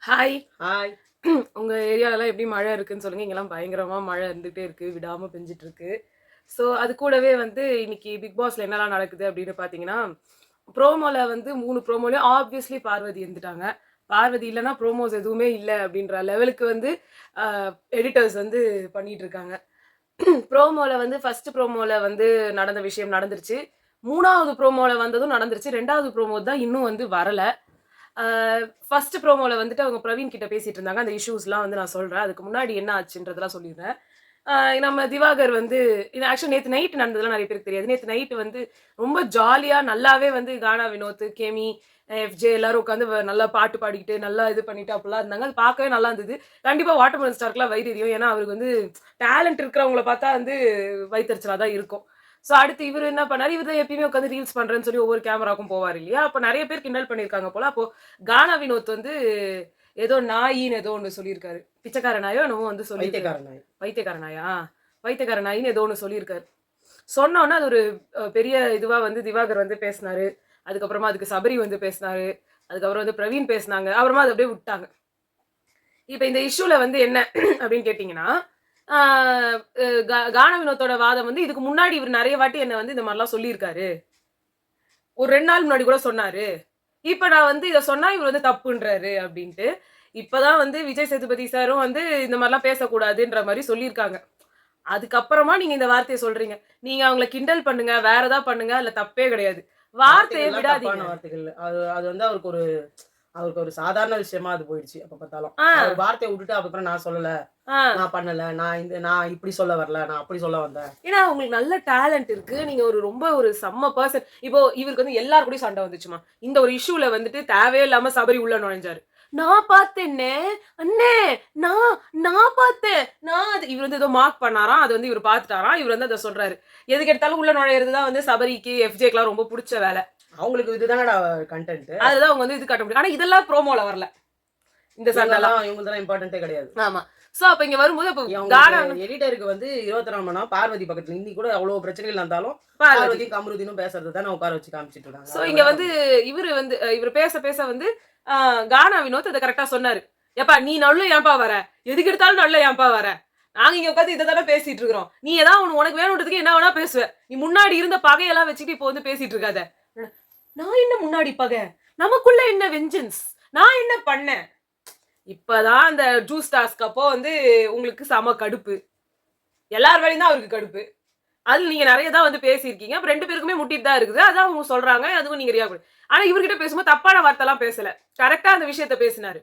Hi. Hi. உங்க ஏரியாலலாம் எப்படி மழை இருக்குன்னு சொல்லுங்க. இங்கலாம் பயங்கரமா மழை இருந்துட்டே இருக்கு. விடாம பெஞ்சுட்டு இருக்கு. ஸோ, அது கூடவே வந்து இன்னைக்கு பிக் பாஸ்ல என்னலாம் நடக்குது அப்படின்னு பார்த்தீங்கன்னா, ப்ரோமோல வந்து 3 ப்ரோமோலயும் ஆப்வியஸ்லி பார்வதி இருந்துட்டாங்க. பார்வதி இல்லன்னா ப்ரோமோஸ் எதுவுமே இல்ல அப்படின்ற லெவலுக்கு வந்து அ எடிட்டர்ஸ் வந்து பண்ணிட்டு இருக்காங்க. ப்ரோமோல வந்து ஃபர்ஸ்ட் ப்ரோமோல வந்து நடந்த விஷயம் நடந்துருச்சு. 3வது ப்ரோமோல வந்ததும் நடந்துருச்சு. 2வது ப்ரோமோ தான் இன்னும் வந்து வரல. ஆ ஃபர்ஸ்ட் ப்ரோமோல வந்துட்டு அவங்க பிரவீன் கிட்ட பேசிட்டு இருந்தாங்க. அந்த இஷ்யூஸ்லாம் வந்து நான் சொல்றேன். அதுக்கு முன்னாடி என்ன ஆச்சுன்றதெல்லாம் சொல்லிடுறேன். ஆ நம்ம திவாகர் வந்து இது ஆக்சுவலா நேத்து நைட் நடந்ததெல்லாம் நெறைய பேருக்கு தெரியாது. நேத்து நைட் வந்து ரொம்ப ஜாலியா நல்லாவே வந்து கானா வினோத், கெமி, எஃப்ஜே எல்லாரும் உட்காந்து நல்லா பாட்டு பாடிக்கிட்டு, நல்லா இது பண்ணிட்டு அப்படிலாம் இருந்தாங்க. அது பார்க்கவே நல்லா இருந்தது. கண்டிப்பா வாட்டர்மெலன் ஸ்டார்க்குலாம் வயிறு எரியும். ஏன்னா, அவருக்கு வந்து டேலண்ட் இருக்கிறவங்கள பார்த்தா வந்து வயித்தெரிச்சலா தான் இருக்கும். சோ அடுத்து இவரு என்ன பண்ணாரு, இவரு தான் எப்பயுமே உட்காந்து ரீல்ஸ் பண்றேன்னு சொல்லி ஒவ்வொரு கேமராக்கும் போவாரு இல்லையா? அப்ப நெறைய பேர் கிண்டல் பண்ணியிருக்காங்க போல. அப்போ கானா வினோத் வந்து ஏதோ நாயின்னு ஏதோ ஒண்ணு சொல்லியிருக்காரு. பிச்சைக்கார நாயோ என்னமோ வந்து சொல்லியிருக்காரு. பைத்தியக்கார நாய். பைத்தியக்கார நாயா? பைத்தியக்கார நாயின்னு ஏதோ ஒண்ணு சொல்லியிருக்காரு. சொன்னோனே அது ஒரு பெரிய இதுவா வந்து திவாகர் வந்து பேசினாரு. அதுக்கப்புறமா அதுக்கு சபரி வந்து பேசினாரு. அதுக்கப்புறம் வந்து பிரவீன் பேசினாங்க. அப்புறமா அத அப்படியே விட்டாங்க. இப்ப இந்த இஷ்யூல வந்து என்ன அப்படின்னு கேட்டீங்கன்னா, ஆ கானா வினோத்தோட வாதம் வந்து இதுக்கு முன்னாடி இவரு நெறைய வாட்டி என்ன வந்து இந்த மாரிலாம் சொல்லியிருக்காரு. ஒரு 2 நாள் முன்னாடி கூட சொன்னாரு. இப்ப நான் வந்து இத சொன்னா இவரு வந்து தப்புன்றாரு அப்டின்ட்டு. இப்பதான் வந்து விஜய் சேதுபதி சாரும் வந்து இந்த மாரிலாம் பேசக்கூடாதுன்ற மாரி சொல்லியிருக்காங்க. அதுக்கப்புறமா நீங்க இந்த வார்த்தைய சொல்றீங்க. நீங்க அவங்கள கிண்டல் பண்ணுங்க, வேற ஏதா பண்ணுங்க. அதுல தப்பே கிடையாது. வார்த்தைய வார்த்தைகள்லாம் விடாதீங்க. தப்பான வார்த்தைகள். அது வந்து அவருக்கு ஒரு சாதாரண விஷயமா அது போயிடுச்சு எப்ப பார்த்தாலும். ஆ, அவர் வார்த்தைய விட்டுட்டு அதுக்கப்புறம் நான் சொல்லல, ஆ. நான் பண்ணல, நான் இப்படி சொல்ல வரல, நான் அப்படி சொல்ல வந்தேன். ஏன்னா உங்களுக்கு நல்ல டேலண்ட் இருக்கு. நீங்க ரொம்ப ஒரு செம்ம பெர்சன். இப்போ இவருக்கு வந்து எல்லார் கூடயும் சண்டை வந்துச்சுமா. இந்த ஒரு இஷ்யூல வந்துட்டு தேவையே இல்லாம சபரி உள்ள நுழைஞ்சாரு. நான் பார்த்தேன்னே, அண்ணே நான் நான் பார்த்தேன். நான் அது இவர் வந்து ஏதோ மார்க் பண்ணாராம். அது வந்து இவர் பார்த்துட்டாராம். இவர் வந்து அத சொல்றாரு. எதுக்கு எடுத்தாலும் உள்ள நுழையிறது தான் வந்து சபரிக்கு, எஃப்ஜேக்குலாம் ரொம்ப புடிச்ச வேல. அவங்களுக்கு இதுதானடா கன்டென்ட். அதுதான் அவங்க வந்து இது காட்ட முடியும். ஆனா இதெல்லாம் ப்ரோமோல வரல. இந்த சண்டைலாம். இவங்கதெல்லாம் இம்பார்ட்டன்ட்டே கிடையாது. ஆமா. சோ அப்ப இங்க வரும்போது அப்ப அவங்களுக்கு கானா எடிட்டருக்கு வந்து 24 மணி நேரம் பார்வதி பக்கத்துல இன்னைக்கு கூட அவ்வளவு பிரச்சனைகள் இருந்தாலும் பார்வதி. பார்வதி கமருதீனும் பேசுறது தானே உட்கார வச்சு காமிச்சிட்டு இருக்காங்க. சோ அதை இங்க விட வந்து இவரு வந்து இவரு பேச பேச வந்து கானா வினோத் அத கரெக்டா சொன்னாரு. "ஏப்பா நீ நடுவுல ஏன்பா வர? எதுக்கு எடுத்தாலும் நடுவுல ஏன்பா வர? நாங்க இங்க உட்கார்ந்து இத தானே பேசிட்டு இருக்கிறோம். நீ ஏதாவது ஒண்ணு உனக்கு வேணும்ன்றதுக்கு என்ன வேணா பேசுவ. நீ முன்னாடி இருந்த பகையெல்லாம் வச்சுட்டு இப்போ வந்து பேசிட்டு இருக்காத." நான் என்ன முன்னாடி பகை? நமக்குள்ள என்ன வெஞ்சன்ஸ்? நான் என்ன பண்ணேன்? இப்பதான் அந்த ஜூஸ் டாஸ்க் அப்போ வந்து உங்களுக்கு செம கடுப்பு. எல்லார் மேலயும் தான் அவருக்கு கடுப்பு. அதுல நீங்க நெறைய தான் வந்து பேசியிருக்கீங்க. அப்ப 2 பேருக்குமே முட்டிட்டு தான் இருக்குது. அதான் அவங்க சொல்றாங்க. அதுவும் நீங்க ரியாக்ட் பண்ணி ஆனா இவர்கிட்ட பேசும்போது தப்பான வார்த்தைலாம் பேசல. கரெக்ட்டா அந்த விஷயத்த பேசினாரு.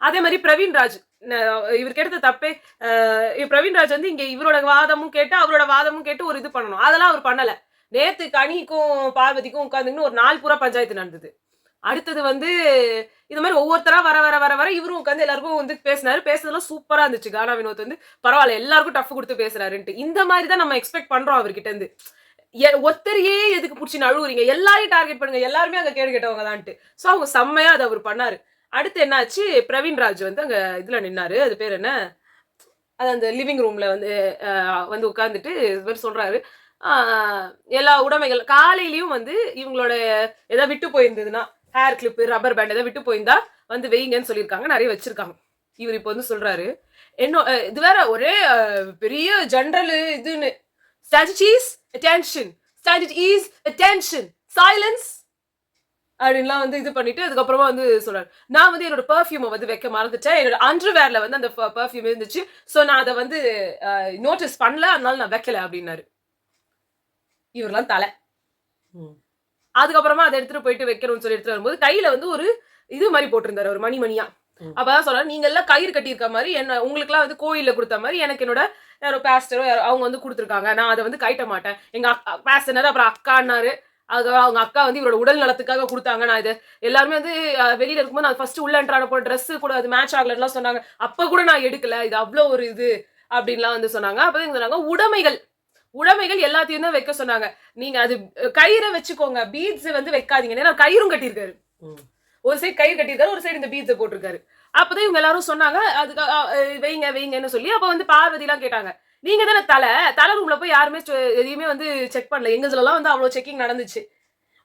அதே மாரி பிரவீன்ராஜ் ந இவருக்கு எடுத்த தப்பே பிரவீன்ராஜ் வந்து இங்க இவரோட வாதமும் கேட்டு, அவரோட வாதமும் கேட்டு ஒரு இது பண்ணணும். அதெல்லாம் அவர் பண்ணல. நேத்து கனிக்கும், பார்வதிக்கும் உட்கார்ந்துன்னு ஒரு நாள் பூரா பஞ்சாயத்து நடந்தது. அடுத்தது வந்து இது மாரி ஒவ்வொருத்தரா வர வர வர வர இவரும் உட்கார்ந்து எல்லாருக்கும் வந்து பேசினாரு. பேசுனதெல்லாம் சூப்பரா இருந்துச்சு. கானா வினோத் வந்து பரவால்ல எல்லாருக்கும் டஃப் குடுத்து பேசுறாருன்ட்டு. இந்த மாரி தான் நம்ம எக்ஸ்பெக்ட் பண்றோம் அவர்கிட்ட இருந்து. ஒருத்தரையே எதுக்கு புடிச்சு நழுவுறீங்க? எல்லாரையும் டார்கெட் பண்ணுங்க. எல்லாருமே அங்க கேடு கெட்டவங்க தான்ட்டு. சோ அவங்க செம்மையா அத அவரு பண்ணாரு. அடுத்து என்னாச்சு, பிரவீன்ராஜ் வந்து அங்க இதுல நின்னாரு. அது பேர் என்ன? அது அந்த லிவிங் ரூம்ல வந்து வந்து உட்கார்ந்துட்டு இவரு சொல்றாரு. ஆ எல்லா உடைமைகள் காலையிலயும் வந்து இவங்களோட ஏதாவது விட்டு போயிருந்ததுன்னா, ஹேர் கிளிப், ரப்பர் பேண்ட் ஏதாவது விட்டு போயிருந்தா வந்து வைங்கன்னு சொல்லியிருக்காங்க. நெறைய வச்சிருக்காங்க. இவரு இப்ப வந்து சொல்றாரு. இது வேற ஒரே பெரிய ஜெனரல் இதுன்னு. Strategies attention. Strategies attention. Silence அப்படின்லாம் வந்து இது பண்ணிட்டு அதுக்கப்புறமா வந்து சொல்றாரு. நான் வந்து என்னோட பெர்ஃப்யூமை வந்து வைக்க மறந்துட்டேன். என்னோட அண்டர்வேர்ல வந்து அந்த பெர்ஃப்யூம் இருந்துச்சு. சோ நான் அத வந்து நோட்டீஸ் பண்ணல. அதனால நான் வைக்கல அப்படின்னாரு. இவரெல்லாம் தல. ம். அதுக்கப்புறமா அத எடுத்துட்டு போயிட்டு வைக்கணும்னு சொல்லி எடுத்துட்டு வரும்போது கையில வந்து ஒரு இது மாரி போட்டிருந்தாரு. ஒரு மணியா. ம். அப்பதான் சொல்றாரு, நீங்க எல்லாம் கயிறு கட்டியிருக்க மாரி என்ன உங்களுக்குலாம் வந்து கோயில்ல குடுத்த மாரி எனக்கு என்னோட யாரோ பாஸ்டரோ அவங்க வந்து குடுத்துருக்காங்க. நான் அத வந்து கழட்ட மாட்டேன். எங்க பாஸ்டர்னாரு அப்புறம் அக்கான்னாரு. அது அவங்க அக்கா வந்து இவரோட உடல் நலத்துக்காக குடுத்தாங்க. நான் இது எல்லாருமே வந்து வெளியில இருக்கும்போது நான் ஃபர்ஸ்ட் உள்ள என்டர் ஆன போற Dress கூட அது மேட்ச் ஆகலன்னுலாம் சொன்னாங்க. அப்ப கூட நான் எடுக்கல. இது அவ்ளோ ஒரு இது அப்டின்லாம் வந்து சொன்னாங்க. அப்பதான் சொன்னாங்க உடைமைகள் உடைமைகள் எல்லாத்தையும் தான் வைக்க சொன்னாங்க. நீங்க அது கயிற வச்சுக்கோங்க. பீட்ஸ் வந்து வைக்காதீங்க. ஏன்னா கயிறும் கட்டியிருக்காரு. ம். ஒரு சைடு கயிறு கட்டியிருக்காரு, ஒரு சைடு இந்த பீட்ஸ போட்டிருக்காரு. அப்பதான் இவங்க எல்லாரும் சொன்னாங்க, அதுக்கு வைங்க வைங்கன்னு சொல்லி அப்ப வந்து பார்வதிலாம் கேட்டாங்க. நீங்க தானே தல ரூம்ல போய் யாருமே எதையுமே வந்து செக் பண்ணல. எங்கதுலலாம் வந்து அவ்வளோ செக்கிங் நடந்துச்சு.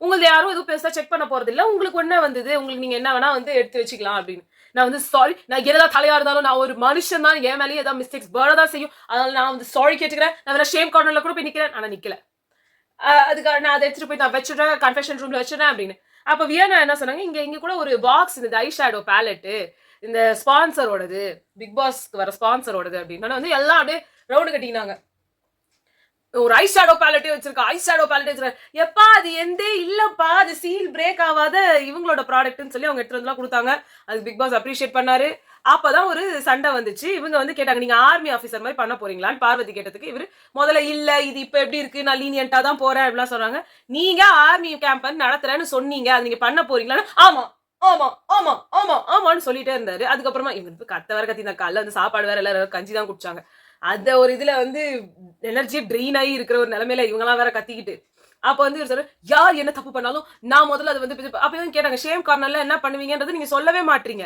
உங்களது யாரும் எதுவும் பெருசா செக் பண்ண போறதில்ல. உங்களுக்கு என்ன வந்தது? உங்களுக்கு நீங்க என்ன வேணா வந்து எடுத்து வச்சுக்கலாம் அப்படின்னு. நான் வந்து சாரி, நான் என்னதான் தலையா இருந்தாலும் நான் ஒரு மனுஷன் தான், என் மேலேயே ஏதாவது மிஸ்டேக்ஸ் தான் செய்யும், அதனால நான் வந்து சாரி கேட்டுக்கிறேன், நான் வேணா ஷேம் கார்னர்ல கூட போய் நிக்கிறேன், ஆனா நிக்கல. அதுக்காக நான் அதை எடுத்துட்டு போய் நான் வச்சுட்டேன், கன்ஃபெஷன் ரூம்ல வச்சுட்டேன் அப்படின்னு. அப்ப வியன்னா என்ன சொன்னாங்க, இங்க கூட ஒரு பாக்ஸ், இந்த ஐ ஷேடோ பேலட் இந்த ஸ்பான்சரோடது, பிக் பாஸ்க்கு வர ஸ்பான்சரோடது அப்படின்னு வந்து எல்லாம் அப்படியே ரவுண்டு கட்டிக்கினாங்க. ஒரு ஐ ஷேடோ பேலட்டே வச்சிருக்கா, ஐ ஷேடோ பேலட்டே வச்சிருக்கா. எப்பா அது எந்தே இல்லப்பா, அது சீல் பிரேக் ஆகாத இவங்களோட ப்ராடக்ட்னு சொல்லி அவங்க எடுத்துட்டு வந்து கொடுத்தாங்க. அது பிக் பாஸ் அப்ரிஷியேட் பண்ணாரு. அப்பதான் ஒரு சண்டை வந்துச்சு. இவங்க வந்து கேட்டாங்க, நீங்க ஆர்மி ஆபீசர் மாதிரி பண்ண போறீங்களான்னு பார்வதி கேட்டதுக்கு இவரு முதல்ல இல்ல, இது இப்ப எப்படி இருக்கு, நான் லீனியன்ட்டா தான் போறேன் அப்படிலாம் சொல்றாங்க. நீங்க ஆர்மி கேம்பன் நடத்துறேன்னு சொன்னீங்க, அது நீங்க பண்ண போறீங்களான்னு ஆமா ஆமா ஆமா ஆமா ஆமான்னு சொல்லிட்டே இருந்தாரு. அதுக்கப்புறமா இவங்க கத்த வேற கத்தி, இந்த காலைல வந்து சாப்பாடு வேற எல்லாரும் கஞ்சி தான் குடிச்சாங்க. அந்த ஒரு இதுல வந்து எனர்ஜி ட்ரெயின் ஆகி இருக்கிற ஒரு நிலைமையில இவங்கெல்லாம் வேற கத்திக்கிட்டு, அப்ப வந்து இவர் சொல்ற, யார் என்ன தப்பு பண்ணாலும் நான் முதல்ல அது வந்து அப்ப கேட்டாங்க, ஷேம் கார்னர்ல என்ன பண்ணுவீங்கன்றது நீங்க சொல்லவே மாட்டீங்க,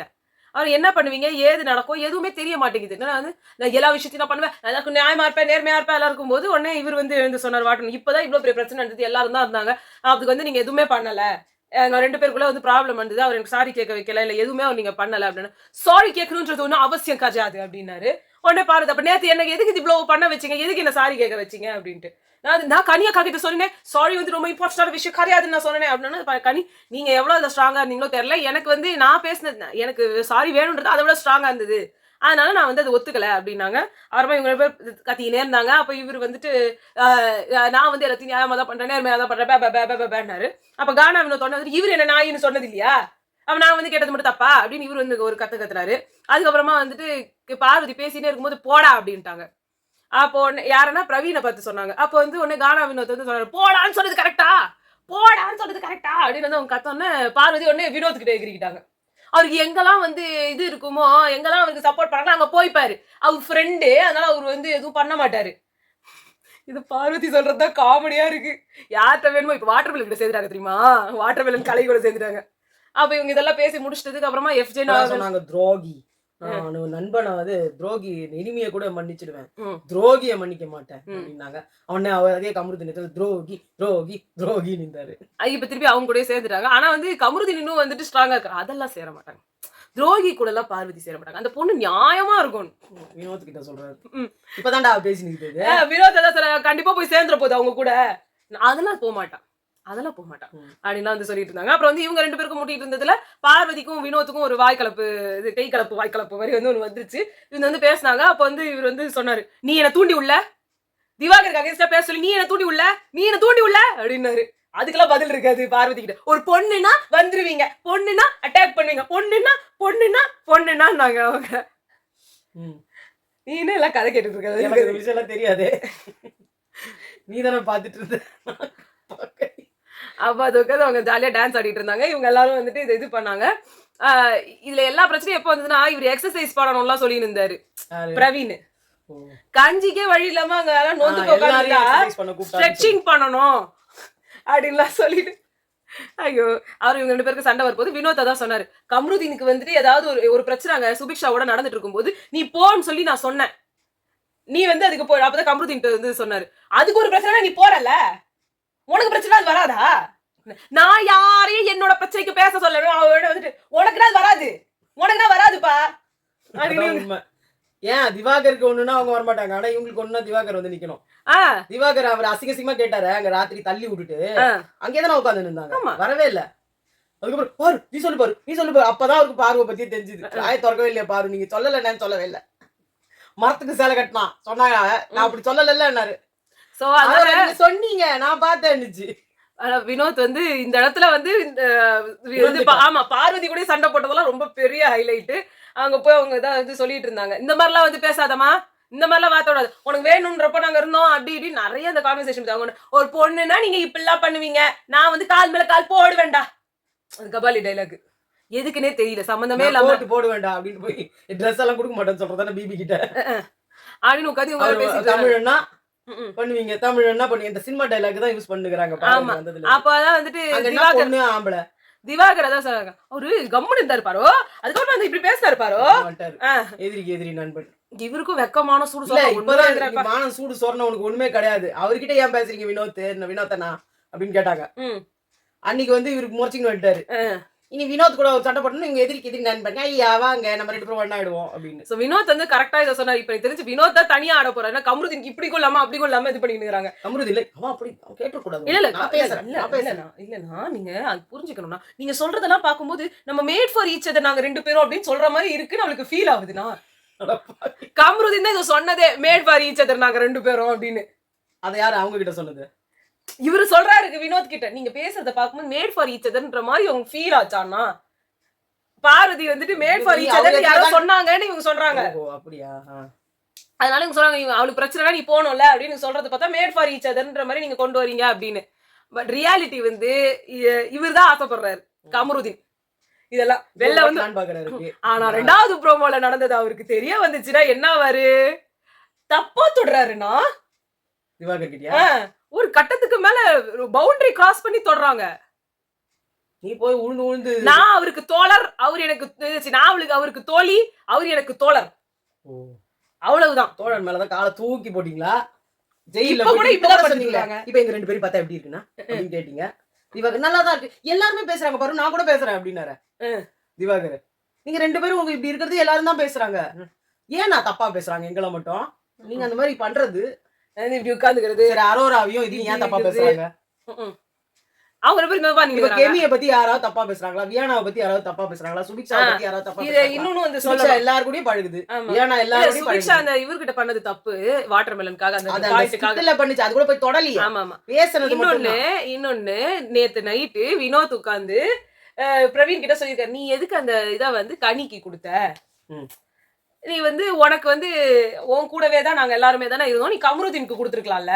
அவர் என்ன பண்ணுவீங்க, ஏது நடக்கும் எதுவுமே தெரிய மாட்டேங்குது. நான் எல்லா விஷயத்தையும் நான் பண்ணுவேன், எனக்கு நியாயமா இருப்பேன், நேர்மையா இருப்பேன் எல்லாம் இருக்கும்போது உடனே இவர் வந்து எழுந்து சொன்னார், வாட்டணும் இப்பதான் இவ்வளவு பெரிய பிரச்சனை இருந்தது, எல்லாரும் தான் இருந்தாங்க, அதுக்கு வந்து நீங்க எதுவுமே பண்ணல, எங்க 2 பேருக்குள்ள வந்து ப்ராப்ளம் வந்தது, அவர் எனக்கு சாரி கேட்க வைக்கல, இல்ல எதுவுமே அவர் நீங்க பண்ணல அப்படின்னு. சாரி கேட்கணும்ன்றது ஒன்றும் அவசியம் கிடையாது அப்படின்னாரு. உடனே பாருது, அப்ப நேத்து எனக்கு எதுக்கு இவ்வளவு பண்ண வச்சீங்க, எதுக்கு என்ன சாரி கேட்க வச்சீங்க அப்படின்ட்டு. நான் கனியா கிட்ட சொன்னேன், சாரி வந்து ரொம்ப இம்பார்ட்டன்டான விஷயம் கிடையாதுன்னு நான் சொன்னேன் அப்படின்னா, கனி நீங்க எவ்வளவு ஸ்ட்ராங்கா இருந்தீங்களோ தெரியல, எனக்கு வந்து நான் பேசினது எனக்கு சாரி வேணும்ன்றது அதை விட ஸ்ட்ராங்கா இருந்தது, அதனால நான் வந்து அதை ஒத்துக்கல அப்படின்னாங்க. அப்புறமா இவங்க பேர் கத்தினே இருந்தாங்க. அப்ப இவர் வந்துட்டு நான் வந்து எல்லாத்தையும் நியாயமா தான் பண்றேன், நேர்மையா தான் பண்றேன். அப்ப கானா வினோத் வந்து இவர் என்ன நாயின்னு சொன்னது இல்லையா, அப்ப நான் வந்து கேட்டது மட்டும் தப்பா அப்படின்னு இவர் வந்து ஒரு கத்துறாரு. அதுக்கப்புறமா வந்துட்டு பார்வதி பேசினே இருக்கும்போது போடா அப்படின்ட்டாங்க. அப்போ யாருன்னா பிரவீனை பார்த்து சொன்னாங்க. அப்போ வந்து உடனே கானா வினோத் வந்து சொன்னாரு, போடான்னு சொன்னது கரெக்டா, போடான்னு சொன்னது கரெக்டா அப்படின்னு வந்து அவங்க கத்தோன்னே பார்வதி உடனே வினோத் கிட்ட எகிரிக்கிட்டாங்க. அவருக்கு எங்கெல்லாம் வந்து இது இருக்குமோ, எங்கெல்லாம் அவருக்கு சப்போர்ட் பண்ணாங்க அங்க போய்ப்பாரு, அவர் ஃப்ரெண்டு, அதனால அவர் வந்து எதுவும் பண்ண மாட்டாரு. இது பார்வதி சொல்றதுதான் காமெடியா இருக்கு. யார்கிட்ட வேணுமோ இப்ப வாட்டர் மெலன் கிட்ட சேர்ந்துட்டாங்க தெரியுமா, வாட்டர் மெலன் கலை கூட சேர்ந்துட்டாங்க. அப்ப இவங்க இதெல்லாம் பேசி முடிச்சிட்டதுக்கு அப்புறமா எஃப்ஜே சொன்னாங்க, துரோகி நண்பனை வந்து துரோகி இனிமைய கூட மன்னிச்சிடுவேன், துரோகிய மன்னிக்க மாட்டேன் அப்படின்னாங்க. அவனே அதே கமருதீன் துரோகி துரோகி துரோகி நின்றாரு. இப்ப திருப்பி அவங்க கூட சேர்ந்துட்டாங்க. ஆனா வந்து கமருதீன் இன்னும் வந்துட்டு ஸ்ட்ராங்கா இருக்காரு, அதெல்லாம் சேர மாட்டாங்க. துரோகி கூட எல்லாம் பார்வதி சேர மாட்டாங்க. அந்த பொண்ணு நியாயமா இருக்கும். வினோத் கிட்ட சொல்றாரு, இப்பதான்டா பேசினது. வினோத் தான் கண்டிப்பா போய் சேர்ந்துற போகுது அவங்க கூட, அதெல்லாம் போக மாட்டான், அதெல்லாம் போக மாட்டான் அப்படின்னு வந்து சொல்லிட்டு இருந்தாங்க. அப்புறம் வந்து இவங்க 2 பேருக்கும் முட்டிட்டு இருந்ததுல பார்வதிக்கும் வினோத்துக்கும் ஒரு வாய்க்கலப்பு, இது கை கலப்பு வாய்க்கலப்பு மாதிரி வந்து ஒன்று வந்துருச்சு. இவங்க வந்து பேசினாங்க. அப்ப வந்து இவர் வந்து சொன்னாரு, நீ என்ன தூண்டி உள்ள, திவாகருக்கு அகேன்ஸ்டா பேச சொல்லி நீ என்ன தூண்டி உள்ள, நீ என்ன தூண்டி உள்ள அப்படின்னாரு. அதுக்கெல்லாம் பதில் இருக்காது பார்வதி கிட்ட. ஒரு பொண்ணுனா வந்துருவீங்க, பொண்ணுனா அட்டாக் பண்ணுவீங்க, பொண்ணுனா பொண்ணுனா பொண்ணுனாங்க அவங்க. நீ எல்லாம் கதை கேட்டுட்டு இருக்க, விஷயம் எல்லாம் தெரியாது, நீ தானே பாத்துட்டு இருந்த. அப்ப அது உட்காந்து அவங்க ஜாலியா டான்ஸ் ஆடிட்டு இருந்தாங்க. இவங்க எல்லாரும் வந்துட்டு இது பண்ணாங்க. இதுல எல்லா பிரச்சனையும் எப்ப வந்ததுன்னா, இவர் எக்ஸசைஸ் பண்ணணும்லாம் சொல்லி இருந்தாரு பிரவீன். கஞ்சிக்கே வழி இல்லாம அங்க நோந்து ஸ்ட்ரெச்சிங் பண்ணணும் அப்படின்லாம் சொல்லிட்டு, ஐயோ அவர் இவங்க 2 பேருக்கு சண்டை வரும்போது வினோத் தான் சொன்னாரு, கமருதீனுக்கு வந்துட்டு ஏதாவது ஒரு பிரச்சனை அங்க சுபிக்ஷாவோட நடந்துட்டு இருக்கும்போது நீ போன்னு சொல்லி நான் சொன்னேன், நீ வந்து அதுக்கு போ. அப்பதான் கமருதீன் வந்து சொன்னாரு, அதுக்கு ஒரு பிரச்சனை நீ போறல, உனக்கு பிரச்சனை அது வராதா, நான் யாரையும் என்னோட பிரச்சனைக்கு பேச சொல்லணும், அவரோட வந்துட்டு உனக்கு தான் வராது, உனக்கு தான் வராதுப்பா. ஏன் திவாகருக்கு ஒண்ணுன்னா அவங்க வரமாட்டாங்க, ஆனா இவங்களுக்கு ஒண்ணுனா திவாகர் வந்து நிக்கணும். திவாகர் அவர் அசிங்கமா கேட்டாரு, அங்க ராத்திரி தள்ளி விட்டுட்டு அங்கேதான் உட்காந்து இருந்தாங்க, வரவே இல்ல. அதுக்கப்புறம் பாரு நீ சொல்லு பாரு, நீ சொல்லு பாரு, அப்பதான் அவருக்கு பார்வை பத்தி தெரிஞ்சுது. ஆய திறக்கவே இல்லையா பாரு, நீங்க சொல்லல, நான் சொல்லவே இல்ல, மரத்துக்கு சேலை கட்டினா சொன்னாங்க, நான் அப்படி சொல்லலன்னாரு. சோ அத சொன்னீங்க, நான் பார்த்தேன்னுச்சு. வினோத் வந்து இந்த இடத்துல வந்து ஆமா பார்வதி கூட சண்டை போட்டதெல்லாம் ரொம்ப பெரிய ஹைலைட். அங்க போய் அவங்க இதான் வந்து சொல்லிட்டு இருந்தாங்க, இந்த மாதிரிலாம் வந்து பேசாதமா, இந்த மாதிரிலாம் வார்த்தோடாது, உனக்கு வேணும்ன்றப்ப நாங்க இருந்தோம் அப்படி இப்படி நிறைய அந்த கான்வர்சேஷன். ஒரு பொண்ணுன்னா நீங்க இப்படிலாம் பண்ணுவீங்க, நான் வந்து கால் மேல கால் போட வேண்டாம், அது கபாலி டைலாக் எதுக்குன்னே தெரியல, சம்பந்தமே இல்லாம போட வேண்டாம் அப்படின்னு போய் ட்ரெஸ் எல்லாம் கொடுக்க மாட்டேன்னு சொல்றதானே பிபி கிட்ட அப்படின்னு உட்காந்து தமிழ்னா பண்ணுவீங்க, தமிழ் என்ன பண்ணுவீங்க, இந்த சினிமா டைலாக் தான் யூஸ் பண்ணுகிறாங்க. அப்பதான் வந்துட்டு ஆம்பளை திவாகர் அதான் சொன்னாங்க, அவரு கம்முன்னு இருந்தாரு பாரோ, அதுக்கப்புறம் வந்து இப்படி பேசினாரு பாரோ, எதிரிக்கு எதிரி நண்பன். இவருக்கும் வெக்கமான சூடு மான சூடு சொன்ன உனக்கு ஒண்ணுமே கிடையாது, அவர்கிட்ட ஏன் பேசுறீங்க வினோத்தனா அப்படின்னு கேட்டாங்க. அன்னைக்கு வந்து இவருக்கு முறைச்சின்னு வந்துட்டாரு, இனி வினோத் கூட ஒரு சண்டை போட்டோம்னா இவங்க எதிரி நண்பங்க ஐயா வாங்க நம்ம 2 பேரும் ஒண்ணாயிடுவோம் அப்படின்னு. சோ வினோத் வந்து கரெக்டா இதை சொன்னாரு. இப்ப எனக்கு தெரிஞ்சு வினோத் தான் தனியா ஆட போறாரு. கமருதீனுக்கு இப்படி கொள்ளாம அப்படி கொள்ளாம இது பண்ணிக்கிறாங்க. கமருதீன் இல்ல அவன் அப்படி கேட்க கூடாது. இல்ல நான் பேசுறேன் இல்லனா நீங்க அது புரிஞ்சுக்கணும்னா நீங்க சொல்றதெல்லாம் பாக்கும்போது நம்ம மேட் ஃபார் ஈச் அதர் நாங்க 2 பேரும் அப்படின்னு சொல்ற மாதிரி இருக்கு. நம்மளுக்கு ஃபீல் ஆகுதுனா கமருதீன் தான் இதை சொன்னதே மேட் ஃபார் ஈச் அதர் நாங்க 2 பேரும் அப்படின்னு. அதை யாரு அவங்க கிட்ட சொன்னது? இவரு சொல்றாரு வினோத் கிட்ட. நீங்க பேசுறத பாக்கும்போது மேட் ஃபார் ஈச் அதர்ன்ற மாதிரி அவங்க ஃபீல் ஆச்சானா பார்வதி வந்துட்டு மேட் ஃபார் ஈச் அதர் யாரோ சொன்னாங்கன்னு இவங்க சொல்றாங்க. ஓ அப்படியா? அதனால இவங்க சொல்றாங்க அவளுக்கு பிரச்சனைனா நீ போகணும்ல அப்படின்னு சொல்றது பார்த்தா மேட் ஃபார் ஈச் அதர்ன்ற மாதிரி நீங்க கொண்டு வரீங்க அப்படின்னு. பட் ரியாலிட்டி வந்து இவர் தான் ஆசைப்படுறாரு கமருதீன் இதெல்லாம் வெளில வந்து. ஆனா 2வது ப்ரோமோல நடந்தது அவருக்கு தெரிய வந்துச்சுன்னா என்ன ஆவாரு? தப்பா தொடுறாருன்னா திவாகர் கிட்டயா ஒரு கட்டத்துக்கு மேல பவுண்டரி கிராஸ் பண்ணி தொடுறாங்க. நீ போய் உழுந்து நான் அவருக்கு தோழர், அவர் எனக்கு நான் அவருக்கு தோழி, அவர் எனக்கு தோழர். அவ்வளவுதான். தோழர் மேலதான் காலை தூக்கி போட்டீங்களா? ஜெயில கூட இப்பதான் சொன்னீங்க. இப்ப எங்க 2 பேரும் பார்த்தா எப்படி இருக்குன்னா அப்படின்னு கேட்டீங்க. திவாகர் நல்லாதான் இருக்கு, எல்லாருமே பேசுறாங்க பாரு, நான் கூட பேசுறேன் அப்படின்னாரு திவாகர். நீங்க 2 பேரும் உங்க இப்படி இருக்கிறது எல்லாரும் தான் பேசுறாங்க, ஏன் நான் தப்பா பேசுறாங்க எங்களை மட்டும்? நீங்க அந்த மாதிரி பண்றது இப்படி உட்கார்ந்துக்கிறது. அரோராவையும் இது ஏன் தப்பா பேசுறாங்க? அவங்க பேர் கெமியை பத்தி யாராவது தப்பா பேசுறாங்களா? வியானாவை பத்தி யாராவது தப்பா பேசுறாங்களா? சுபிக்ஷாவை பத்தி யாராவது தப்பா பேசுறாங்களா? இன்னொன்னு வந்து சுபிக்ஷா எல்லாரும் கூடயும் பழகுது. வியானா எல்லாரும் கூடயும் சுபிக்ஷா அந்த இவர்கிட்ட பண்ணது தப்பு வாட்டர்மெலனுக்காக அந்த பாயிண்ட்காக பண்ணிச்சு. அது கூட போய் தொடலியா? ஆமா ஆமா பேசனது. இன்னொன்னு நேத்து நைட்டு வினோத் உட்கார்ந்து பிரவீன் கிட்ட சொல்லிருக்காரு, நீ எதுக்கு அந்த இதை வந்து கனிக்கு கொடுத்த? நீ வந்து உனக்கு வந்து உன் கூடவே தான் நாங்க எல்லாருமே தானே இருந்தோம், நீ கமருதீனுக்கு கொடுத்துருக்கலாம்ல,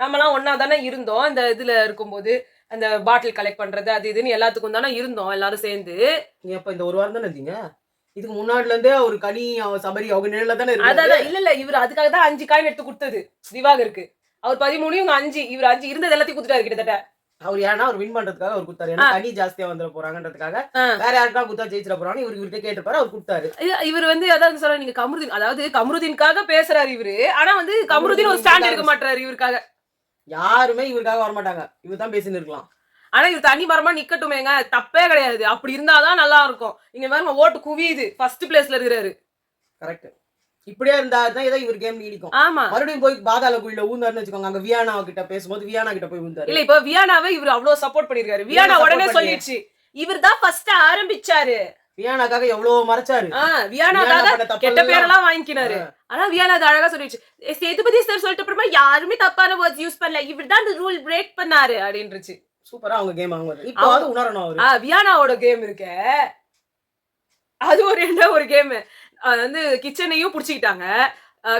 நம்ம எல்லாம் ஒன்னா தானே இருந்தோம் இந்த இதுல இருக்கும்போது, அந்த பாட்டில் கலெக்ட் பண்றது அது இதுன்னு எல்லாத்துக்கும் தானே இருந்தோம் எல்லாரும் சேர்ந்து. நீ அப்ப இந்த 1 வாரம் தானே இருந்தீங்க, இதுக்கு முன்னாடில இருந்தே ஒரு கனி சபரி அவங்க நிழல்ல தானே இருக்கு. அதான் இல்ல இவர் அதுக்காக தான் 5 காயின் எடுத்து கொடுத்தது திவாகருக்கு. அவர் 13 இவங்க 5, இவர் 5 இருந்தது எல்லாத்தையும் கொடுத்துட்டாரு கிட்டத்தட்ட. அவர் ஏன்னா அவர் வின் பண்றதுக்காக அவர் கொடுத்தாரு, ஏன்னா கனி ஜாஸ்தியா வந்துட போறாங்கன்றதுக்காக. வேற யாருக்கா குத்தா ஜெயிச்சிட போறாங்க இவர்கிட்ட கேட்டுப்பாரு, அவர் கொடுத்தாரு. இவர் வந்து அதாவது சொல்ற நீங்க கமருதீன், அதாவது கமருதீனுக்காக பேசுறாரு இவரு, ஆனா வந்து கமருதீன் ஒரு ஸ்டாண்ட் எடுக்க மாட்டாரு இவருக்காக. யாருமே இவருக்காக வரமாட்டாங்க, இவர் தான் பேசின்னு இருக்கலாம். ஆனா இது தனி மரமா நிக்கட்டுமேங்க, தப்பே கிடையாது, அப்படி இருந்தாதான் நல்லா இருக்கும். இங்க பாருங்க ஓட்டு குவியுது, ஃபர்ஸ்ட் பிளேஸ்ல இருக்கிறாரு. கரெக்ட். இப்படியே இருந்தாதான் ஏதோ இவர் கேம் நீடிக்கும். ஆமா மறுபடியும் போய் பாதாள குழியில ஊந்தாருன்னு வச்சுக்கோங்க, அங்க வியானா கிட்ட பேசும்போது வியானா கிட்ட போய் ஊந்தாரு. இல்ல இப்ப வியானாவை இவர் அவ்வளவு சப்போர்ட் பண்ணிருக்காரு. வியானா உடனே சொல்லிடுச்சு இவர் தான் ஃபர்ஸ்ட் ஆரம்பிச்சாரு. வியானாக்காக எவ்வளவு மறைச்சாரு, வியானாக்காக கெட்ட பேரெல்லாம் வாங்கிக்கினாரு. ஆனா வியானா அது அழகா சொல்லிடுச்சு, சேதுபதி சார் சொல்லிட்டு அப்புறமா யாருமே தப்பான வேர்ட்ஸ் யூஸ் பண்ணல, இவர் தான் அந்த ரூல் பிரேக் பண்ணாரு அப்படின்றுச்சு. சூப்பரா அவங்க கேம் அவங்க இப்போ உணரணும் அவரு. வியானாவோட கேம் இருக்க அது ஒரு கேம் வந்து கிச்சனையும் புடிச்சுக்கிட்டாங்க.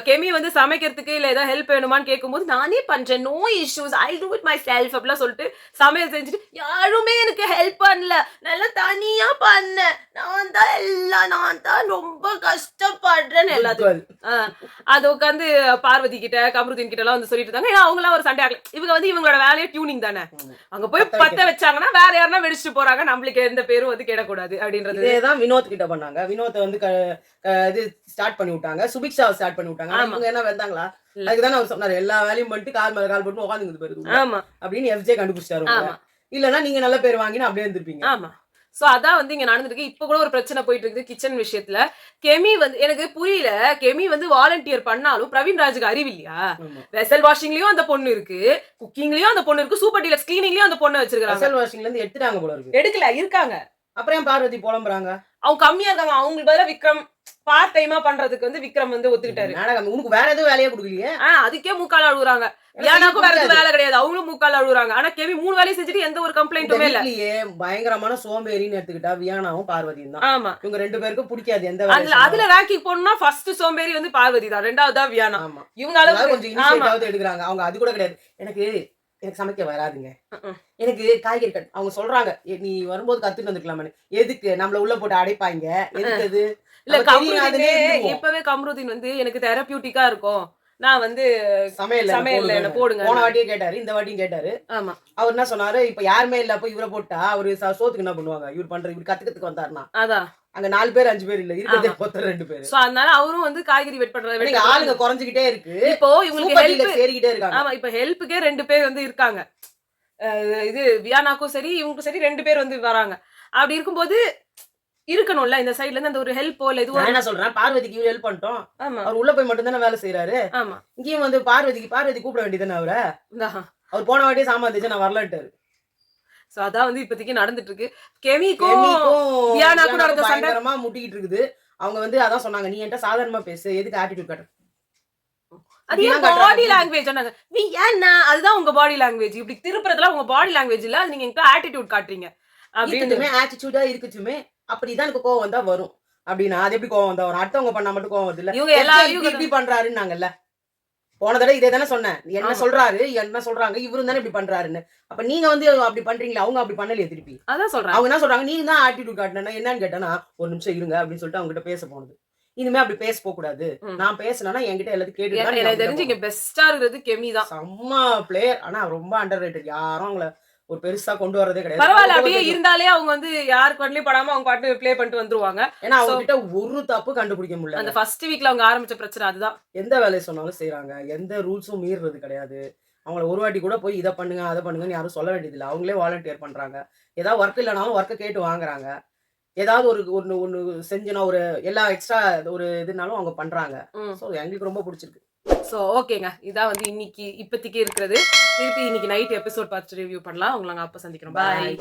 கெமி வந்து சமைக்கிறதுக்கு இல்ல ஏதாவது ஹெல்ப் வேணுமான்னு கேட்கும்போது நானே பண்றேன், no issues, I do it myself அப்படிலாம் சொல்லிட்டு சமையல் செஞ்சுட்டு யாருமே எனக்கு ஹெல்ப் பண்ணல, நல்லா தனியா பண்ணேன், நான் தான் ரொம்ப கஷ்டப்படுறேன்னு எல்லாத்துக்கும் அது உட்காந்து பார்வதி கிட்ட கமருதீன் கிட்ட எல்லாம் வந்து சொல்லிட்டு இருந்தாங்க. ஏன்னா அவங்க எல்லாம் ஒரு சண்டை ஆகல, இவங்க வந்து இவங்களோட வேலையை டியூனிங் தானே, அங்க போய் பத்த வச்சாங்கன்னா வேற யாருன்னா வெடிச்சுட்டு போறாங்க, நம்மளுக்கு எந்த பேரும் வந்து கேடக்கூடாது அப்படின்றது. இதேதான் வினோத் கிட்ட பண்ணாங்க. வினோத் வந்து இது ஸ்டார்ட் பண்ணி விட்டாங்க, சுபிக்ஷாவை ஸ்டார்ட் பண்ணி விட்டாங்க. அவங்க என்ன வந்தாங்களா அதுக்குதானே அவர் சொன்னாரு, எல்லா வேலையும் பண்ணிட்டு கால் மேல கால் போட்டு உட்காந்துங்க போயிருது அப்படின்னு எஃப்ஜே கண்டுபிடிச்சாரு. இல்லன்னா நீங்க நல்ல பேர் வாங்கினா அப்படியே இருந்திருப்பீங்க. ஆமா சோ அதான் வந்து இங்க நடந்துருக்கு. இப்ப கூட ஒரு பிரச்சனை போயிட்டு இருக்குது கிச்சன் விஷயத்துல. கெமி வந்து எனக்கு புரியல, கெமி வந்து வாலண்டியர் பண்ணாலும் பிரவீன் ராஜுக்கு அறிவில்லையா? வெசல் வாஷிங்லயும் அந்த பொண்ணு இருக்கு, குக்கிங்லயும் அந்த பொண்ணு இருக்கு, சூப்பர் டீலக்ஸ் கிளீனிங்லயும் அந்த பொண்ணு வச்சிருக்காங்க. வெசல் வாஷிங்ல இருந்து எடுத்துட்டாங்க போல இருக்கு. எடுக்கல இருக்காங்க. அப்புறம் பார்வதி புலம்புறாங்க, அவங்க கம்மியா இருக்காங்க. அவங்களுக்கு பதிலா விக்ரம் பார்ட் டைமா பண்றதுக்கு வந்து விக்ரம் வந்து ஒத்துக்கிட்டாரு. உனக்கு வேற எதுவும் வேலையே கொடுக்கலையே, அதுக்கே மூக்கால அழுகுறாங்க. வியானாக்கும் வேற எதுவும் வேலை கிடையாது, அவங்களும் மூக்கால அழுகுறாங்க. ஆனா கெமி 3 வேலையும் செஞ்சுட்டு எந்த ஒரு கம்ப்ளைண்ட்டுமே இல்ல. பயங்கரமான சோம்பேறின்னு எடுத்துக்கிட்டா வியானாவும் பார்வதியும் தான். ஆமா இவங்க 2 பேருக்கும் பிடிக்காது எந்த வேலை. அதுல ரேங்கிங் போடணும்னா ஃபர்ஸ்ட் சோம்பேறி வந்து பார்வதி தான், 2வது தான் வியானா. இவங்க அளவுக்கு கொஞ்சம் இனிஷியேட்டிவ் எடுக்கறாங்க. அவங்க அது கூட கிடையாது, எனக்கு சமைக்க வராதுங்க, எனக்கு காய்கறி கட். அவங்க சொல்றாங்க நீ வரும்போது கத்துட்டு வந்துக்கலாமே, எதுக்கு நம்மள உள்ள போட்டு அடைப்பாங்க, எதுக்கு அது இல்ல. கமருதீனே இப்பவே கமருதீன் வந்து எனக்கு தெரபியூட்டிக்கா இருக்கும், நான் வந்து சமையல்ல என்ன போடுங்க. போன வாட்டியே கேட்டாரு, இந்த வாட்டியும் கேட்டாரு. ஆமா அவர் என்ன சொன்னாரு, இப்ப யாருமே இல்ல அப்ப இவரை போட்டா அவரு சோத்துக்கு என்ன பண்ணுவாங்க, இவர் பண்ற இவர் கத்துக்கிறதுக்கு வந்தாருன்னா அதான் அங்க 4 பேர் 5 பேர் இல்ல இருக்கிறதே 2 பேர். சோ அதனால அவரும் வந்து காய்கறி வெட் பண்றது ஆளுங்க குறைஞ்சிக்கிட்டே இருக்கு. இப்போ இவங்களுக்கு ஹெல்ப் சேரிக்கிட்டே இருக்காங்க. ஆமா இப்ப ஹெல்ப்புக்கே 2 பேர் வந்து இருக்காங்க. இது வியானாக்கும் சரி இவங்களுக்கும் சரி 2 பேர் வந்து வராங்க. அப்படி இருக்கும்போது இருக்கணும்ல இந்த சைடுல இருந்து அந்த ஒரு ஹெல்ப் இல்ல இதுவோ. நான் என்ன சொல்றேன், பார்வதிக்கு இவ்வளவு ஹெல்ப் பண்ணிட்டோம், ஆமா அவர் உள்ள போய் மட்டும் தானே வேலை செய்யறாரு. ஆமா இங்கேயும் வந்து பார்வதி கூப்பிட வேண்டியதானே அவரை. அவர் போன வாட்டியே சாமான் இருந்துச்சு நான் வரலன்ட்டாரு. சோ அதான் வந்து இப்போதைக்கு நடந்துட்டு இருக்கு. கெமிக்கும் தியானா கூட நடந்த சண்டை பயங்கரமா முட்டிக்கிட்டு இருக்குது. அவங்க வந்து அதான் சொன்னாங்க, நீ என்கிட்ட சாதாரணமா பேசு, எதுக்கு ஆட்டிடியூட் காட்டுற. அது ஏன் பாடி லாங்குவேஜ் சொன்னாங்க. நீ ஏன்னா அதுதான் உங்க பாடி லாங்குவேஜ், இப்படி திருப்புறதுலாம் உங்க பாடி லாங்குவேஜ் இல்ல, அது நீங்க என்கிட்ட ஆட்டிடியூட் காட்டுறீங்க அப்படின்னு. ஆட்டிடியூடா இருக்குச்சுமே, அப்படிதான் எனக்கு கோவம் வந்தா வரும் அப்படின்னா அது எப்படி கோவம் வந்தா வரும்? அடுத்தவங்க பண்ணா மட்டும் கோவம் வருது இல்ல. இவங்க எல்லாரும் இப்படி பண்றாருன்னாங்கல்ல போன தடவை இதே தானே சொன்னேன். என்ன சொல்றாரு, என்ன சொல்றாங்க, இவரு தானே இப்படி பண்றாருன்னு. அப்ப நீங்க வந்து அப்படி பண்றீங்களா, அவங்க அப்படி பண்ணலையே திருப்பி. அதான் சொல்றேன். அவங்க என்ன சொல்றாங்க, நீங்க தான் ஆட்டிடியூட் காட்டினா என்னன்னு கேட்டா, ஒரு நிமிஷம் இருங்க அப்படின்னு சொல்லிட்டு அவங்க கிட்ட பேச போனது. இனிமே அப்படி பேச போக கூடாது. நான் பேசினா என்கிட்ட எல்லாத்தையும் கேட்டு எனக்கு தெரிஞ்சு இங்க பெஸ்டா இருக்கிறது கெமி தான். செம்ம பிளேயர். ஆனா ரொம்ப அண்டர் ரேட்டட். யாரும் அவங்கள ஒரு பெருசா கொண்டு வரதே கிடையாது. பரவாயில்ல, அப்படியே இருந்தாலே அவங்க வந்து யாரு கண்ணிலயும் படாம அவங்க பாட்டு ப்ளே பண்ணிட்டு வந்துருவாங்க. ஏன்னா அவங்க கிட்ட ஒரு தப்பு கண்டுபிடிக்க முடியல. அந்த ஃபர்ஸ்ட் வீக்ல அவங்க ஆரம்பிச்ச பிரச்சனை அதுதான். எந்த வேலையை சொன்னாலும் செய்யறாங்க, எந்த ரூல்ஸும் மீறுறது கிடையாது. அவங்கள ஒரு வாட்டி கூட போய் இதை பண்ணுங்க அதை பண்ணுங்கன்னு யாரும் சொல்ல வேண்டியதில்லை. அவங்களே வாலண்டியர் பண்றாங்க. ஏதாவது ஒர்க் இல்லைனாலும் ஒர்க்கை கேட்டு வாங்குறாங்க. ஏதாவது ஒரு ஒண்ணு செஞ்சுனா ஒரு எல்லா எக்ஸ்ட்ரா ஒரு இதுனாலும் அவங்க பண்றாங்க. சோ எங்களுக்கு ரொம்ப பிடிச்சிருக்கு. சோ ஓகேங்க, இதான் வந்து இன்னைக்கு இப்போதைக்கு இருக்கிறது. திருப்பி இன்னைக்கு நைட் எபிசோட் பார்த்து ரிவ்யூ பண்ணலாம். உங்களை நாங்க அப்ப சந்திக்கிறோம். பாய்.